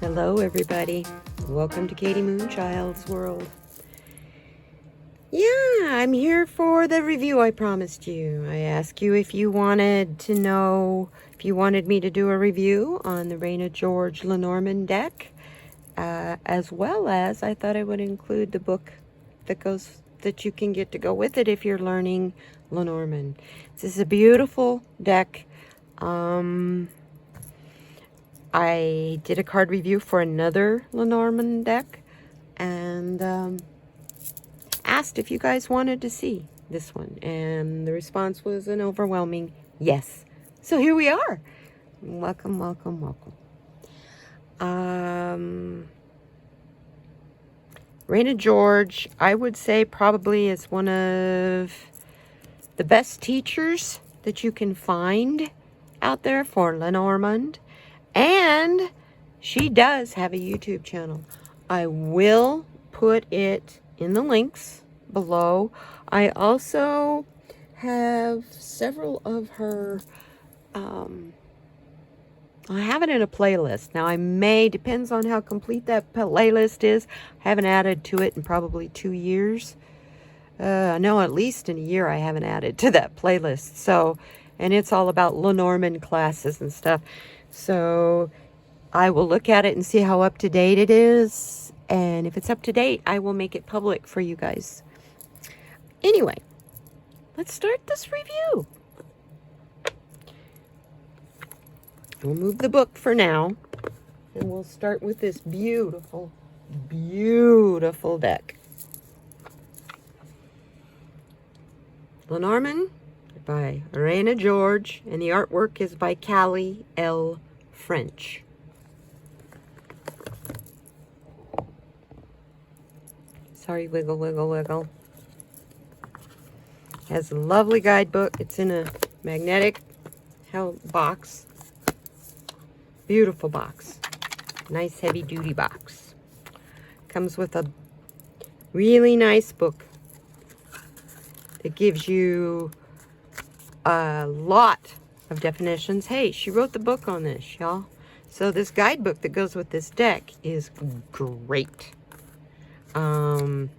Hello everybody, welcome to kdmoonchild's world. Yeah, I'm here for the review I promised you. I asked you if you wanted to know, if you wanted me to do a review on the Ranageorge Lenormand deck, as well as I thought I would include the book that you can get to go with it if you're learning Lenormand. This is a beautiful deck. I did a card review for another Lenormand deck and asked if you guys wanted to see this one, and the response was an overwhelming yes. So here we are. Welcome, welcome, welcome. Ranageorge, I would say, probably is one of the best teachers that you can find out there for Lenormand. And she does have a YouTube channel. I will put it in the links below. I also have several of her, I have it in a playlist. Now I may, depends on how complete that playlist is. I haven't added to it in probably 2 years. No, at least in a year I haven't added to that playlist. So, and it's all about Lenormand classes and stuff. So I will look at it and see how up to date it is. And if it's up to date, I will make it public for you guys. Anyway, let's start this review. We'll move the book for now. And we'll start with this beautiful, beautiful deck. Lenormand by Ranageorge, and the artwork is by Callie L. French. Sorry, wiggle, wiggle, wiggle. Has a lovely guidebook. It's in a magnetic box. Beautiful box. Nice heavy duty box. Comes with a really nice book. It gives you a lot of definitions. Hey, she wrote the book on this, y'all. So this guidebook that goes with this deck is great. Tells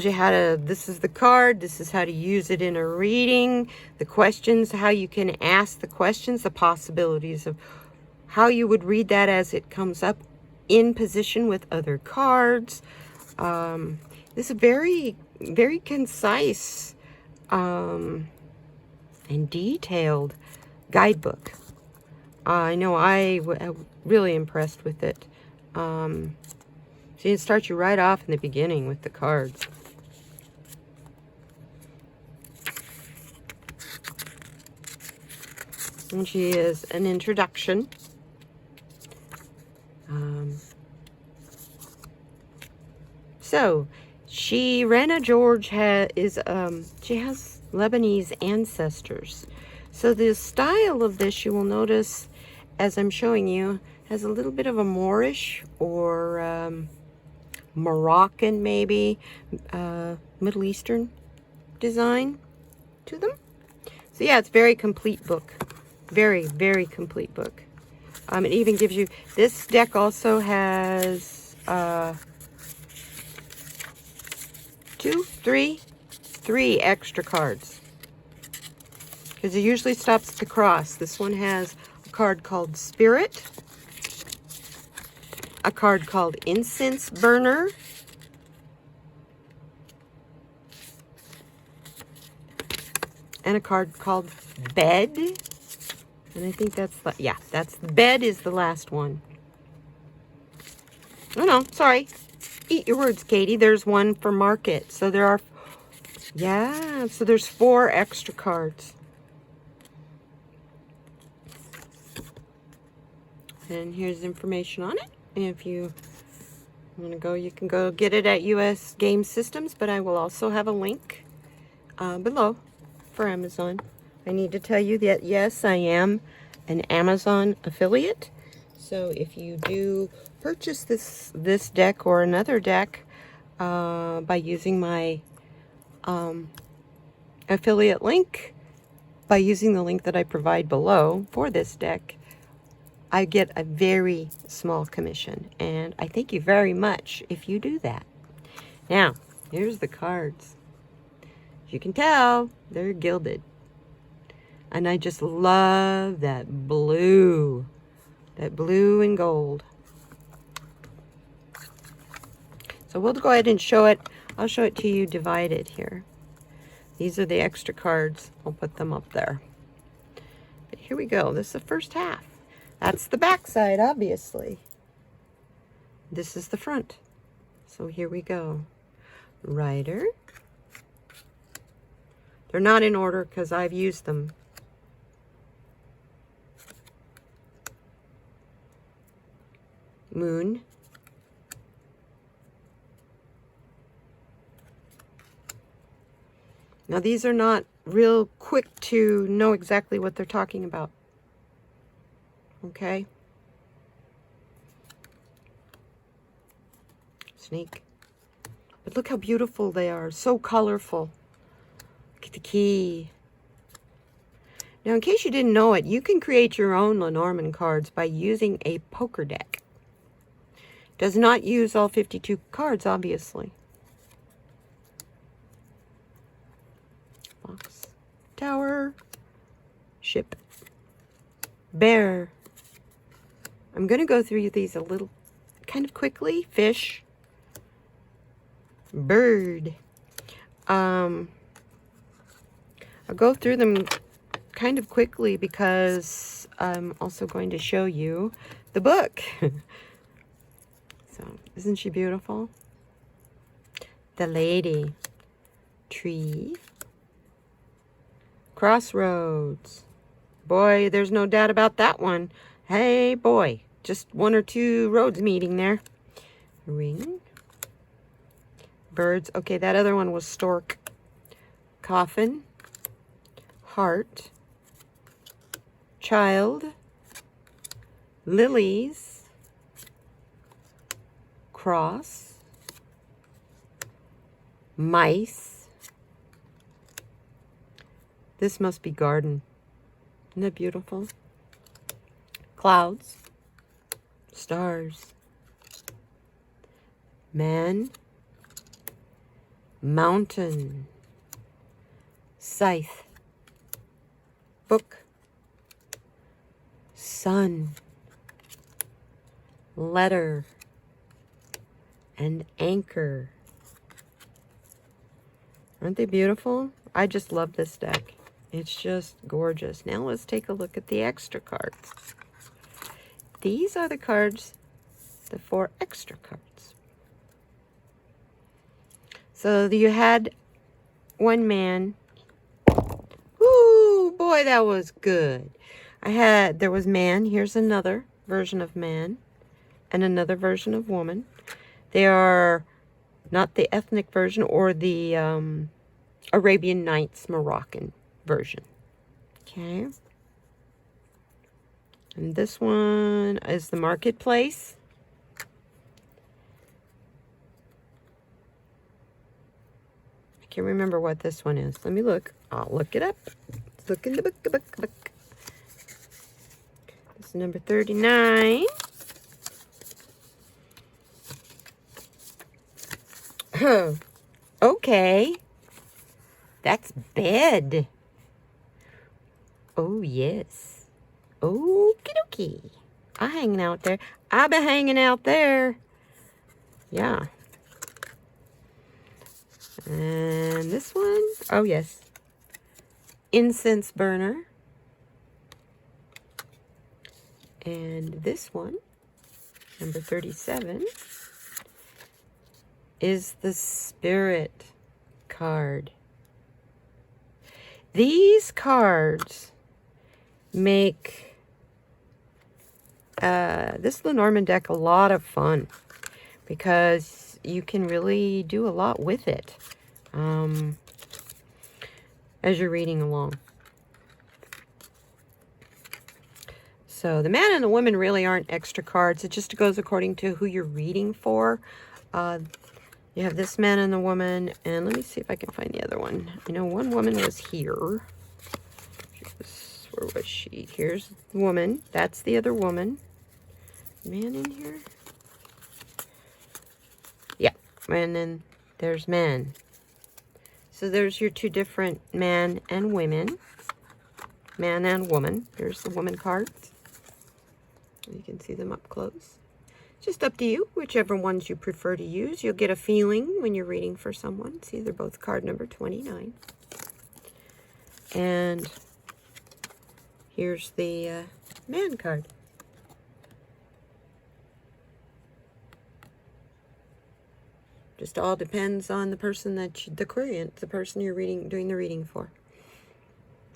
you how to, this is the card, this is how to use it in a reading, the questions, how you can ask the questions, the possibilities of how you would read that as it comes up in position with other cards. This is very, very concise and detailed guidebook. I know I was really impressed with it. So it starts you right off in the beginning with the cards. And she is an introduction. So Ranageorge she has Lebanese ancestors. So the style of this, you will notice, as I'm showing you, has a little bit of a Moorish or Moroccan, maybe, Middle Eastern design to them. So yeah, it's a very complete book. Very, very complete book. It even gives you, this deck also has three extra cards. Because it usually stops at the cross. This one has a card called Spirit, a card called Incense Burner, and a card called Bed. And I think that's, yeah, that's the Bed is the last one. Oh no, sorry. Eat your words, Katie. There's one for Market. So there are, yeah, so there's 4 extra cards. And here's information on it. And if you want to go, you can go get it at US Game Systems, but I will also have a link below for Amazon. I need to tell you that, yes, I am an Amazon affiliate. So if you do purchase this deck or another deck by using my affiliate link, by using the link that I provide below for this deck, I get a very small commission, and I thank you very much if you do that. Now, here's the cards. You can tell they're gilded. And I just love that blue and gold. So we'll go ahead and show it. I'll show it to you divided here. These are the extra cards. I'll put them up there. But here we go. This is the first half. That's the back side, obviously. This is the front. So here we go. Rider. They're not in order because I've used them. Moon. Now these are not real quick to know exactly what they're talking about. Okay? Snake. But look how beautiful they are. So colorful. Look at the key. Now, in case you didn't know it, you can create your own Lenormand cards by using a poker deck. Does not use all 52 cards, obviously. Fox. Tower. Ship. Bear. I'm going to go through these a little kind of quickly. Fish. Bird. I'll go through them kind of quickly because I'm also going to show you the book. So, isn't she beautiful? The Lady. Tree. Crossroads. Boy, there's no doubt about that one. Hey, boy. Just one or two roads meeting there. Ring. Birds. Okay, that other one was stork. Coffin. Heart. Child. Lilies. Cross. Mice. This must be garden. Isn't that beautiful? Clouds. Stars. Man. Mountain. Scythe. Book. Sun. Letter. And anchor. Aren't they beautiful? I just love this deck. It's just gorgeous. Now let's take a look at the extra cards. These are the cards, the 4 extra cards. So you had one man. Ooh, boy, that was good. There was man. Here's another version of man and another version of woman. They are not the ethnic version or the Arabian Nights Moroccan version. Okay. And this one is the marketplace. I can't remember what this one is. Let me look. I'll look it up. Let's look in the book. This is number 39. Okay. That's bed. Oh, yes. Okie dokie. I'm hanging out there. I've been hanging out there. Yeah. And this one. Oh, yes. Incense burner. And this one, number 37, is the Spirit card. These cards make this Lenormand deck a lot of fun because you can really do a lot with it as you're reading along. So the man and the woman really aren't extra cards. It just goes according to who you're reading for. You have this man and the woman, and let me see if I can find the other one. I know one woman was here. Where was she? Here's the woman. That's the other woman. man in here? Yeah, and then there's man. So there's your two different man and women. Man and woman. Here's the woman cards. You can see them up close. Just up to you, whichever ones you prefer to use. You'll get a feeling when you're reading for someone. See, they're both card number 29. And here's the man card. Just all depends on the person the querent, the person you're doing the reading for.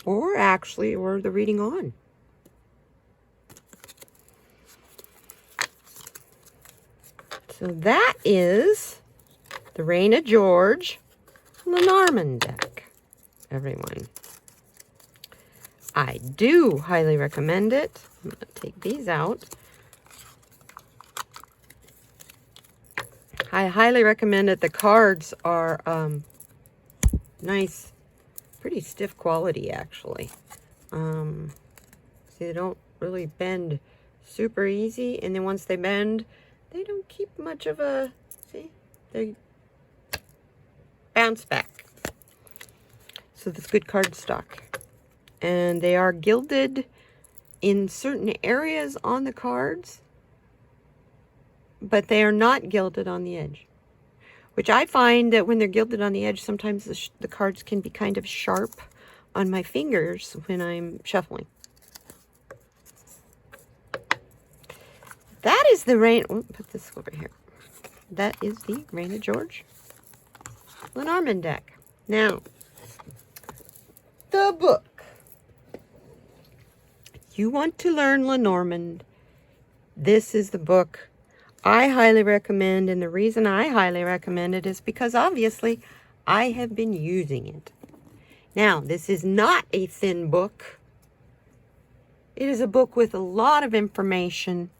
Or the reading on. So that is the Ranageorge Lenormand deck, everyone. I do highly recommend it. I'm going to take these out. I highly recommend it. The cards are nice, pretty stiff quality, actually. See, they don't really bend super easy, and then once they bend, they don't keep much of a, see, they bounce back. So that's good card stock. And they are gilded in certain areas on the cards, but they are not gilded on the edge. Which I find that when they're gilded on the edge, sometimes the cards can be kind of sharp on my fingers when I'm shuffling. That is the put this over here. That is the Ranageorge Lenormand deck. Now, the book. If you want to learn Lenormand, this is the book I highly recommend, and the reason I highly recommend it is because obviously I have been using it. Now, this is not a thin book. It is a book with a lot of information,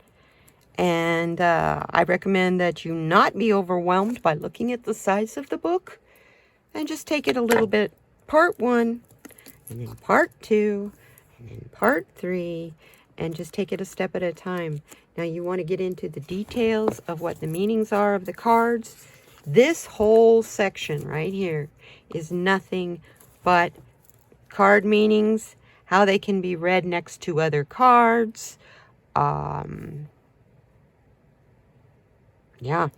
and I recommend that you not be overwhelmed by looking at the size of the book, and just take it a little bit, part 1, and then part 2, and then part 3, and just take it a step at a time. Now you want to get into the details of what the meanings are of the cards. This whole section right here is nothing but card meanings, how they can be read next to other cards. Yeah.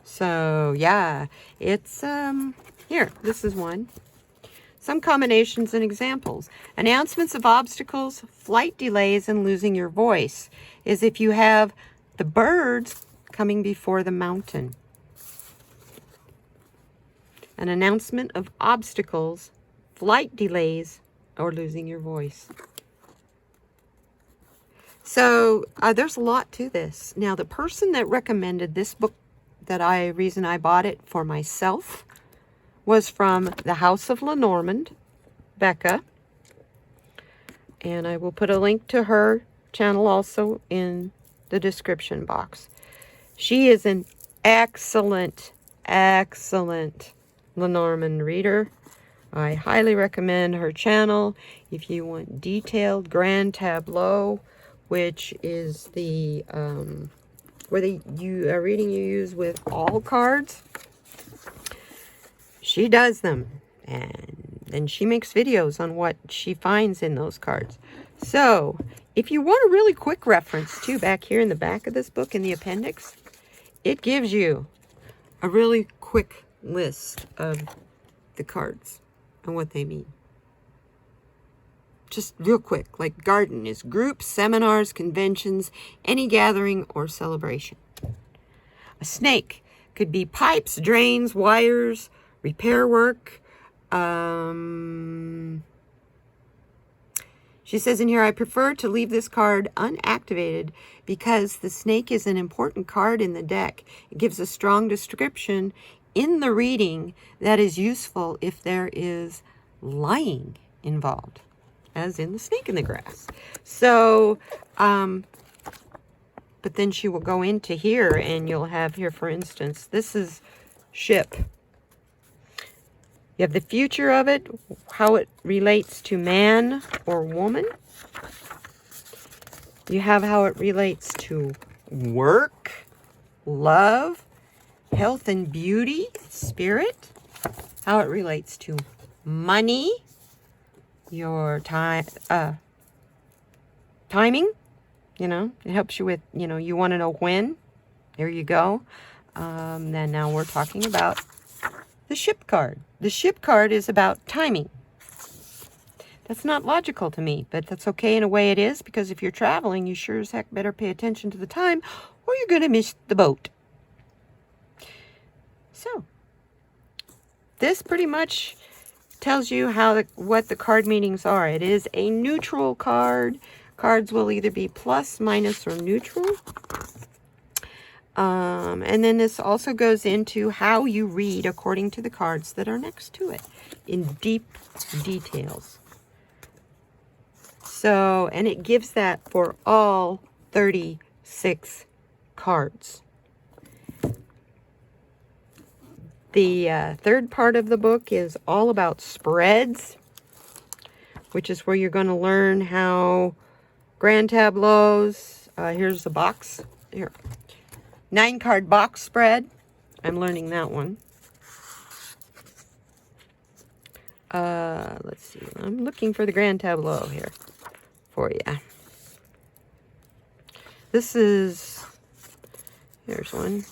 So, yeah, it's, here, this is one. Some combinations and examples. Announcements of obstacles, flight delays, and losing your voice is if you have the birds coming before the mountain. An announcement of obstacles, flight delays, or losing your voice. So there's a lot to this. Now, the person that recommended this book, reason I bought it for myself, was from the House of Lenormand, Becca. And I will put a link to her channel also in the description box. She is an excellent, excellent Lenormand reader. I highly recommend her channel if you want detailed grand tableau, which is the reading you use with all cards. She does them, and then she makes videos on what she finds in those cards. So, if you want a really quick reference, too, back here in the back of this book, in the appendix, it gives you a really quick list of the cards and what they mean. Just real quick, like garden is groups, seminars, conventions, any gathering or celebration. A snake could be pipes, drains, wires, repair work. She says in here, I prefer to leave this card unactivated because the snake is an important card in the deck. It gives a strong description in the reading that is useful if there is lying involved, as in the snake in the grass. So, but then she will go into here, and you'll have here, for instance, this is ship. You have the future of it, how it relates to man or woman. You have how it relates to work, love, health and beauty, spirit, how it relates to money, your timing, you know, it helps you with, you know, you want to know when. There you go. Then now we're talking about the ship card. The ship card is about timing. That's not logical to me, but that's okay in a way it is, because if you're traveling, you sure as heck better pay attention to the time or you're going to miss the boat. So, this pretty much tells you how what the card meanings are. It is a neutral card. Cards will either be plus, minus, or neutral. And then this also goes into how you read according to the cards that are next to it in deep details. So, and it gives that for all 36 cards. The third part of the book is all about spreads, which is where you're going to learn how grand tableaus, here's the box, here, 9-card box spread. I'm learning that one. Let's see, I'm looking for the grand tableau here for you. This is, here's one.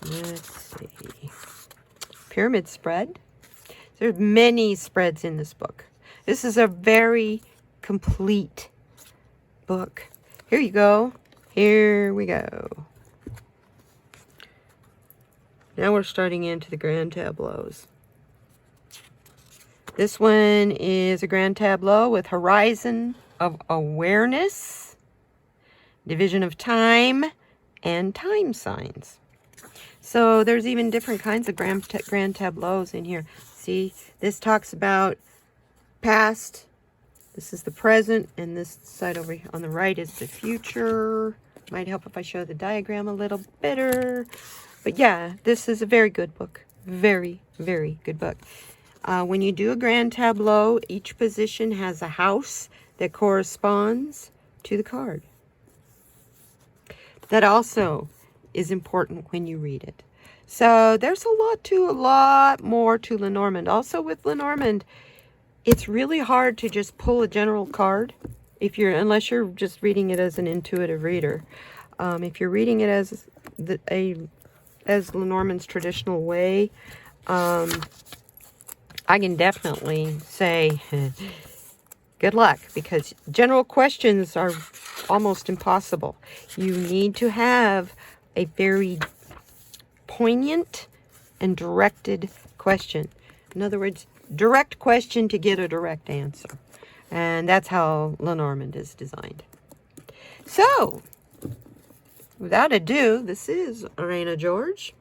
Let's see. Pyramid spread. There's many spreads in this book. This is a very complete book. Here you go. Here we go. Now we're starting into the grand tableaus. This one is a grand tableau with horizon of awareness, division of time, and time signs. So there's even different kinds of grand tableaus in here. See, this talks about past. This is the present, and this side over here on the right is the future. Might help if I show the diagram a little better. But yeah, this is a very good book. Very, very good book. When you do a grand tableau, each position has a house that corresponds to the card. That also is important when you read it. So there's a lot more to Lenormand. Also with Lenormand, it's really hard to just pull a general card unless you're just reading it as an intuitive reader. If you're reading it as Lenormand's traditional way, I can definitely say good luck, because general questions are almost impossible. You need to have a very poignant and directed question. In other words, direct question to get a direct answer. And that's how Lenormand is designed. So, without ado, this is Rana George.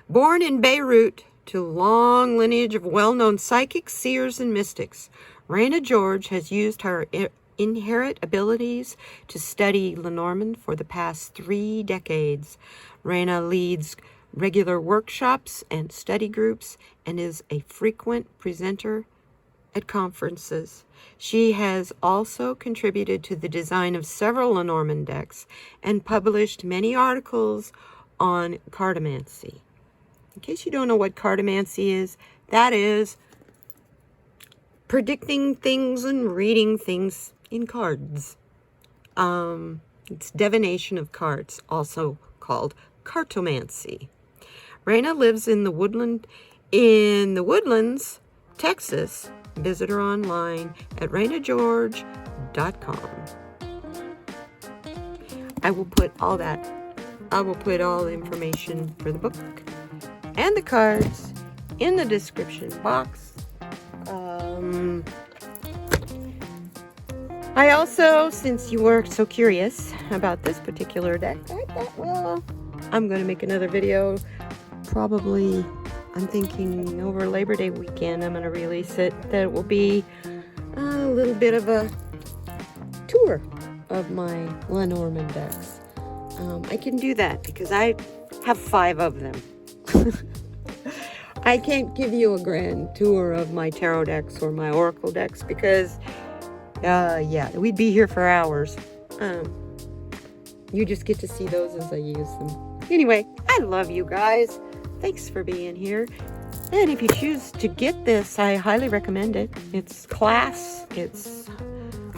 Born in Beirut to a long lineage of well-known psychics, seers, and mystics, Rana George has used her inherent abilities to study Lenormand for the past 3 decades. Rana leads regular workshops and study groups and is a frequent presenter at conferences. She has also contributed to the design of several Lenormand decks and published many articles on cartomancy. In case you don't know what cartomancy is, that is predicting things and reading things in cards. It's divination of cards, also called cartomancy. Rana lives in the Woodlands, Texas. Visit her online at ranageorge.com. I will put all the information for the book and the cards in the description box. I also, since you were so curious about this particular deck, I thought, well, I'm going to make another video. Probably, I'm thinking over Labor Day weekend, I'm going to release it. That will be a little bit of a tour of my Lenormand decks. I can do that because I have 5 of them. I can't give you a grand tour of my tarot decks or my oracle decks because, yeah, we'd be here for hours. You just get to see those as I use them. Anyway, I love you guys. Thanks for being here. And if you choose to get this, I highly recommend it. It's class, it's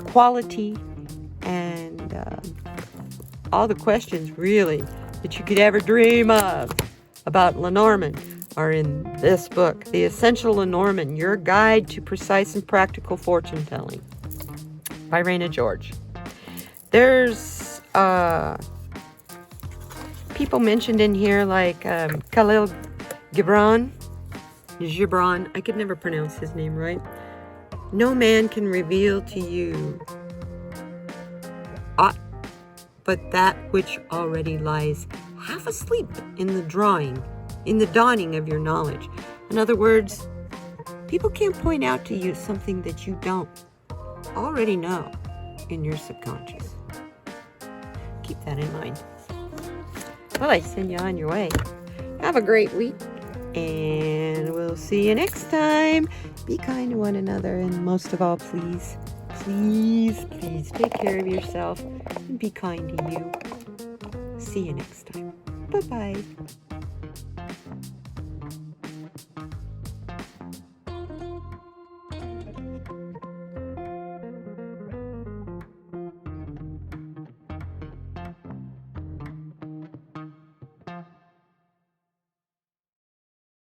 quality, and all the questions really that you could ever dream of about Lenormand are in this book, The Essential Lenormand, Your Guide to Precise and Practical Fortune Telling by Ranageorge. There's people mentioned in here like Khalil Gibran, I could never pronounce his name right. No man can reveal to you aught but that which already lies half asleep in the dawning of your knowledge. In other words, people can't point out to you something that you don't already know in your subconscious. Keep that in mind. Well, I send you on your way. Have a great week, and we'll see you next time. Be kind to one another, and most of all, please, please, please take care of yourself and be kind to you. See you next time. Bye-bye.